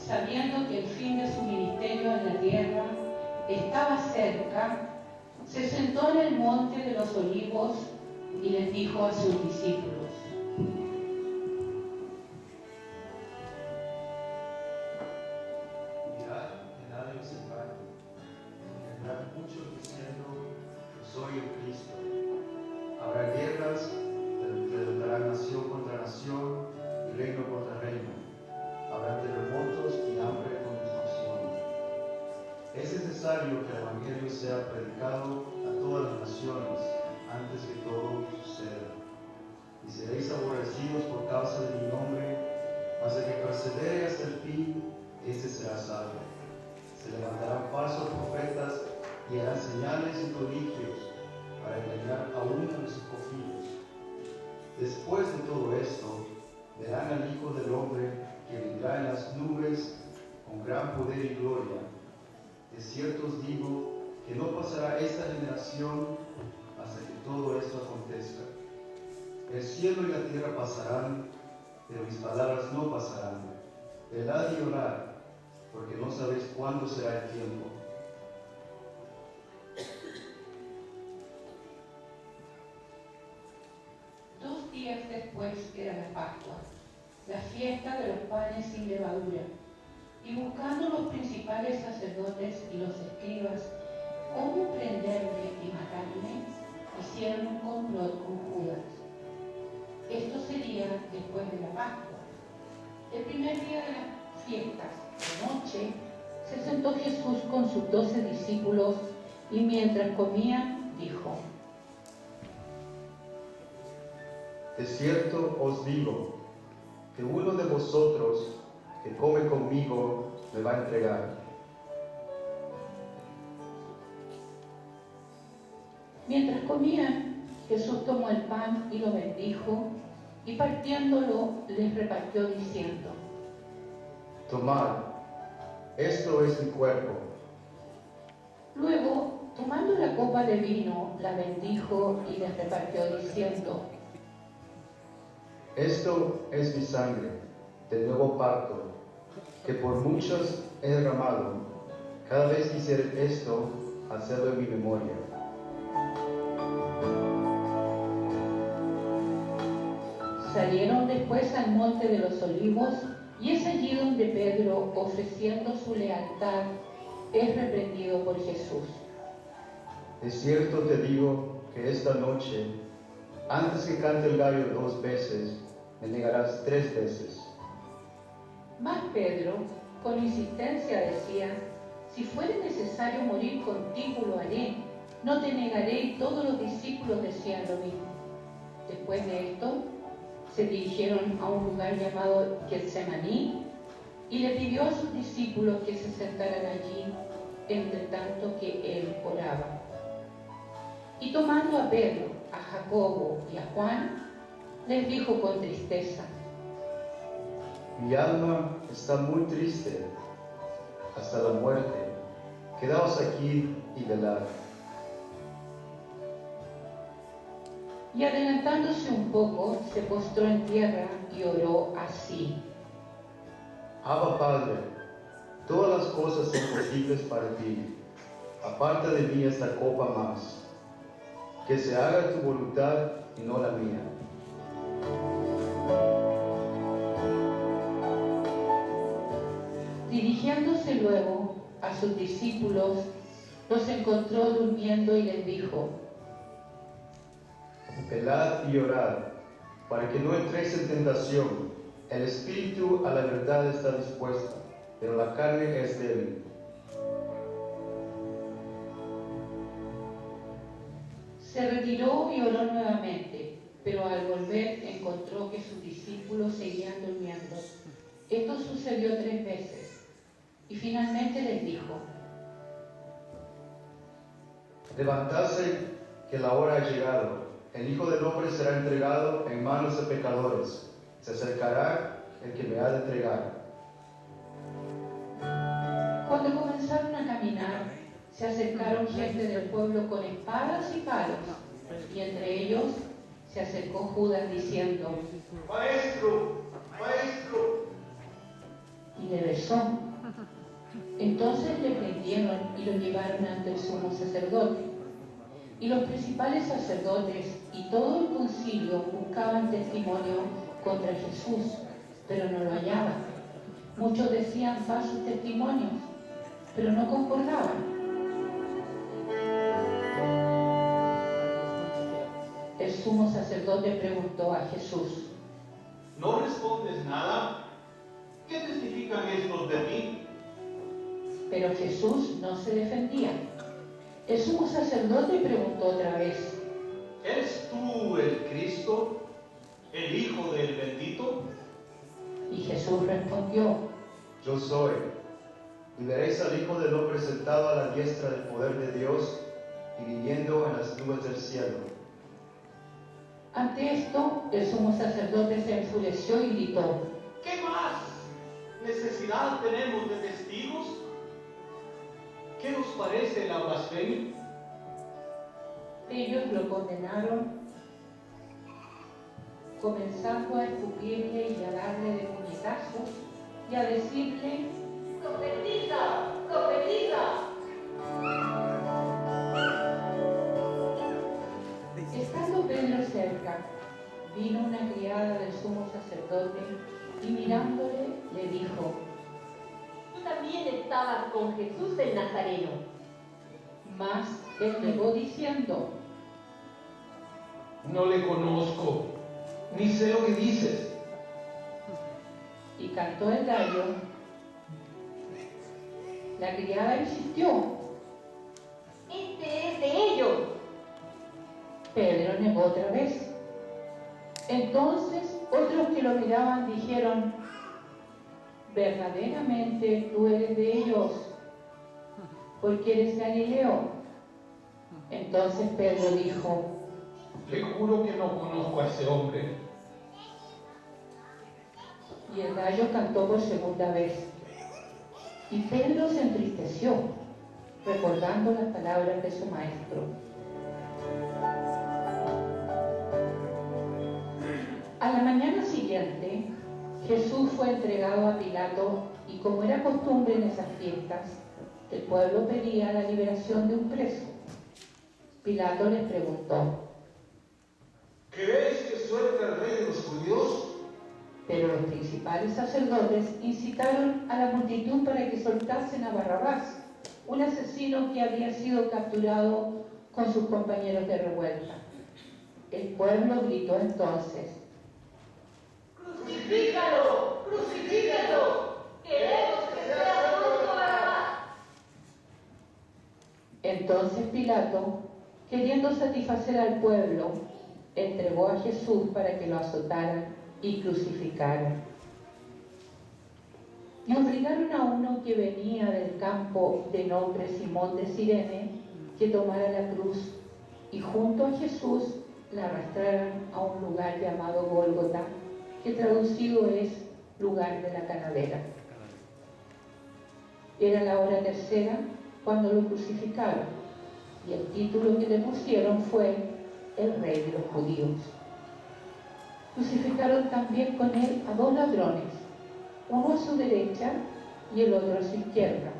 sabiendo que el fin de su ministerio en la tierra estaba cerca, se sentó en el monte de los Olivos y les dijo a sus discípulos: Mirad que nadie os engañe, porque vendrán muchos diciendo: yo soy el Cristo. Habrá guerras, levantará nación contra nación y reino contra reino. Habrá terremotos y hambre con destrucción. Es necesario que el Evangelio sea predicado a todas las naciones antes que todo suceda. Y seréis aborrecidos por causa de mi nombre, mas el que persevere hasta el fin, este será salvo. Se levantarán falsos profetas y harán señales y prodigios para engañar aún a los escogidos. Después de todo esto, verán al Hijo del Hombre que vendrá en las nubes con gran poder y gloria. De cierto os digo que no pasará esta generación hasta que todo esto acontezca. El cielo y la tierra pasarán, pero mis palabras no pasarán. Velad y orad, porque no sabéis cuándo será el tiempo. Días después era la Pascua, la fiesta de los panes sin levadura, y buscando los principales sacerdotes y los escribas cómo prenderme y matarme, hicieron un complot con Judas. Esto sería después de la Pascua. El primer día de las fiestas, de noche, se sentó Jesús con sus 12 discípulos y mientras comían, dijo: De cierto os digo que uno de vosotros que come conmigo me va a entregar. Mientras comían, Jesús tomó el pan y lo bendijo, y partiéndolo les repartió diciendo: Tomad, esto es mi cuerpo. Luego, tomando la copa de vino, la bendijo y les repartió diciendo: Esto es mi sangre del nuevo pacto, que por muchos he derramado. Cada vez que hiciere esto, hacedlo en mi memoria. Salieron después al monte de los Olivos, y es allí donde Pedro, ofreciendo su lealtad, es reprendido por Jesús. De cierto te digo que esta noche, antes que cante el gallo 2 veces, me negarás 3 veces. Mas Pedro, con insistencia decía: si fuere necesario morir contigo, lo haré. No te negaré. Y todos los discípulos decían lo mismo. Después de esto, se dirigieron a un lugar llamado Getsemaní, y le pidió a sus discípulos que se sentaran allí, entre tanto que él oraba. Y tomando a Pedro, a Jacobo y a Juan, les dijo con tristeza: Mi alma está muy triste hasta la muerte. Quedaos aquí y velad. Y adelantándose un poco, se postró en tierra y oró así: Abba Padre, todas las cosas son posibles para ti. Aparta de mí esta copa más. Que se haga tu voluntad y no la mía. Dirigiéndose luego a sus discípulos, los encontró durmiendo y les dijo: Velad y orad, para que no entréis en tentación. El espíritu a la verdad está dispuesta, pero la carne es débil. Se retiró y oró nuevamente, pero al volver encontró que sus discípulos seguían durmiendo. Esto sucedió 3 veces, y finalmente les dijo: Levantadse, que la hora ha llegado. El Hijo del Hombre será entregado en manos de pecadores. Se acercará el que me ha de entregar. Cuando comenzaron a caminar, se acercaron gente del pueblo con espadas y palos, y entre ellos se acercó Judas diciendo: Maestro, maestro. y le besó. Entonces le prendieron y lo llevaron ante el sumo sacerdote. Y los principales sacerdotes y todo el concilio buscaban testimonio contra Jesús, pero no lo hallaban. Muchos decían falsos testimonios, pero no concordaban. El sumo sacerdote preguntó a Jesús: ¿No respondes nada? ¿Qué testifican estos de mí? Pero Jesús no se defendía. El sumo sacerdote preguntó otra vez: ¿Eres tú el Cristo, el Hijo del Bendito? Y Jesús respondió: Yo soy. Y veréis al Hijo del Hombre sentado a la diestra del poder de Dios y viniendo en las nubes del cielo. Ante esto, el sumo sacerdote se enfureció y gritó: ¿Qué más necesidad tenemos de testigos? ¿Qué os parece la blasfemia? Ellos lo condenaron, comenzando a escupirle y a darle de puñetazos y a decirle: ¡Profetiza! ¡Profetiza! Estando Pedro cerca, vino una criada del sumo sacerdote y mirándole le dijo: Tú también estabas con Jesús el Nazareno. Mas él negó diciendo: No le conozco, ni sé lo que dices. Y cantó el gallo. La criada insistió. Este es de ellos. Pedro negó otra vez. Entonces otros que lo miraban dijeron: verdaderamente tú eres de ellos, porque eres Galileo. Entonces Pedro dijo: Le juro que no conozco a ese hombre. y el gallo cantó por segunda vez. Y Pedro se entristeció, recordando las palabras de su maestro. A la mañana siguiente, Jesús fue entregado a Pilato y, como era costumbre en esas fiestas, el pueblo pedía la liberación de un preso. Pilato les preguntó: ¿Queréis que suelte al rey de los judíos? pero los principales sacerdotes incitaron a la multitud para que soltasen a Barrabás, un asesino que había sido capturado con sus compañeros de revuelta. El pueblo gritó entonces: ¡Crucifícalo! ¡Crucifícalo! ¡Queremos que sea suelto Barrabás! Entonces Pilato, queriendo satisfacer al pueblo, entregó a Jesús para que lo azotaran y crucificaran. Y obligaron a uno que venía del campo de nombre Simón de Cirene que tomara la cruz y junto a Jesús la arrastraran a un lugar llamado Gólgota, que traducido es lugar de la calavera. Era la hora tercera cuando lo crucificaron, y el título que le pusieron fue el Rey de los Judíos. Crucificaron también con él a dos ladrones, uno a su derecha y el otro a su izquierda,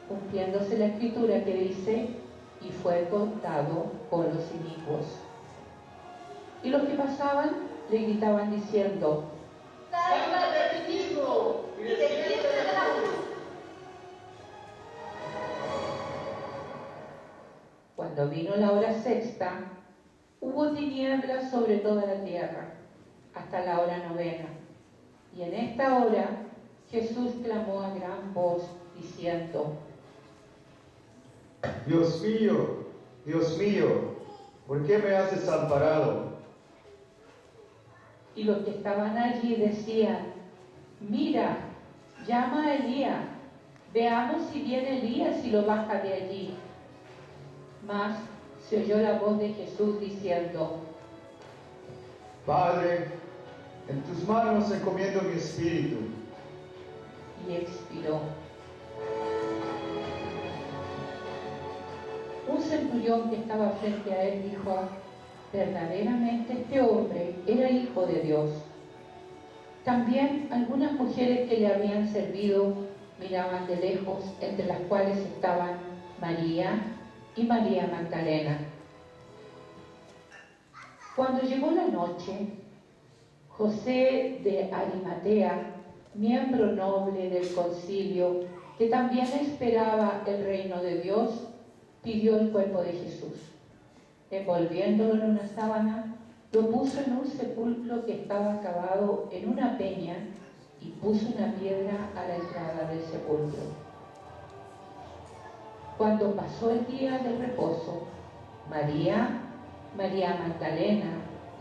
cumpliéndose la escritura que dice: y fue contado con los inicuos. Y los que pasaban le gritaban diciendo: ¡Salva de ti mismo! ¡Y desciende de la cruz! Cuando vino la hora sexta, hubo tinieblas sobre toda la tierra, hasta la hora novena. Y en esta hora Jesús clamó a gran voz, diciendo: Dios mío, ¿por qué me has desamparado? Y los que estaban allí decían: mira, llama a Elías, veamos si viene Elías y lo baja de allí. Mas se oyó la voz de Jesús diciendo: Padre, en tus manos encomiendo mi espíritu. y expiró. Un centurión que estaba frente a él dijo: verdaderamente este hombre era hijo de Dios. También algunas mujeres que le habían servido miraban de lejos, entre las cuales estaban María y María Magdalena. Cuando llegó la noche, José de Arimatea, miembro noble del concilio, que también esperaba el reino de Dios, pidió el cuerpo de Jesús. Envolviéndolo en una sábana, lo puso en un sepulcro que estaba cavado en una peña y puso una piedra a la entrada del sepulcro. Cuando pasó el día del reposo, María, María Magdalena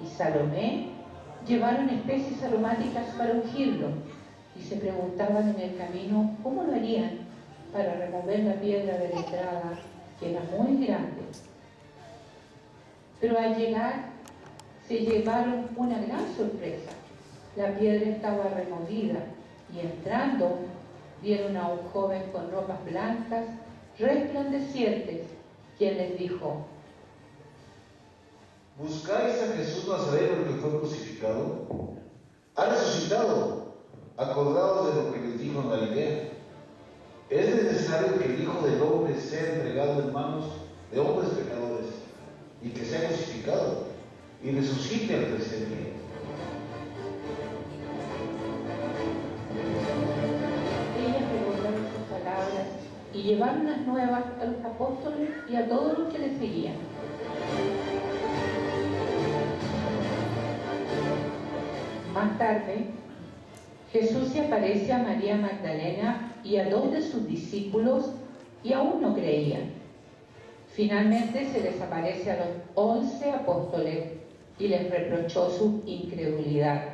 y Salomé llevaron especies aromáticas para ungirlo y se preguntaban en el camino cómo lo harían para remover la piedra de la entrada, que era muy grande. Pero al llegar se llevaron una gran sorpresa. La piedra estaba removida y entrando vieron a un joven con ropas blancas resplandecientes, quien les dijo: ¿Buscáis a Jesús Nazareno, que fue crucificado? Ha resucitado. Acordaos de lo que les dijo en Galilea. Es necesario que el Hijo del Hombre sea entregado en manos de hombres pecadores y que sea crucificado y resucite al tercer día. Ellas recordaron sus palabras y llevaron las nuevas a los apóstoles y a todos los que les seguían. Más tarde, Jesús se aparece a María Magdalena y a 2 de sus discípulos y aún no creían. Finalmente se les aparece a los 11 apóstoles y les reprochó su incredulidad.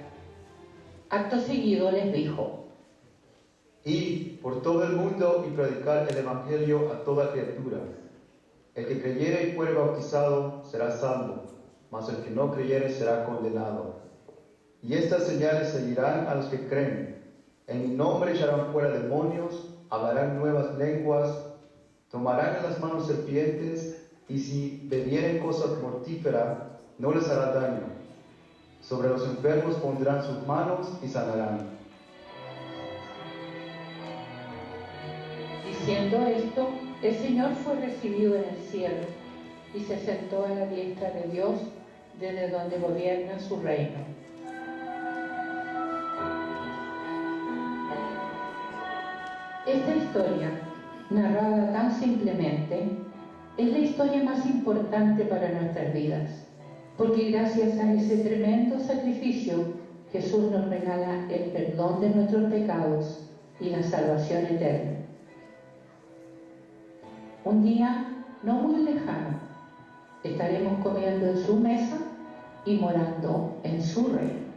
Acto seguido les dijo: Id por todo el mundo y predicar el Evangelio a toda criatura. El que creyere y fuere bautizado será salvo, mas el que no creyere será condenado. Y estas señales seguirán a los que creen. En mi nombre echarán fuera demonios, hablarán nuevas lenguas, tomarán en las manos serpientes, y si bebieren cosa mortífera, no les hará daño. Sobre los enfermos pondrán sus manos y sanarán. Diciendo esto, el Señor fue recibido en el cielo y se sentó a la diestra de Dios, desde donde gobierna su reino. Esta historia, narrada tan simplemente, es la historia más importante para nuestras vidas, porque gracias a ese tremendo sacrificio, Jesús nos regala el perdón de nuestros pecados y la salvación eterna. Un día no muy lejano, estaremos comiendo en su mesa y morando en su reino.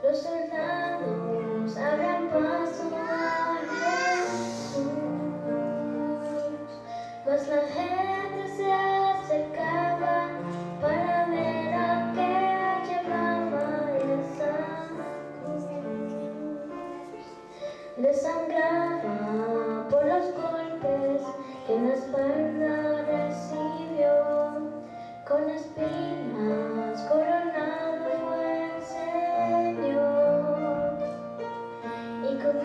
Los soldados abran paso a Jesús, mas la gente se acercaba para ver a que llevaba esa cruz. Le sangraba por los golpes que en la espalda recibió, con espinas coronado fue el Señor, y con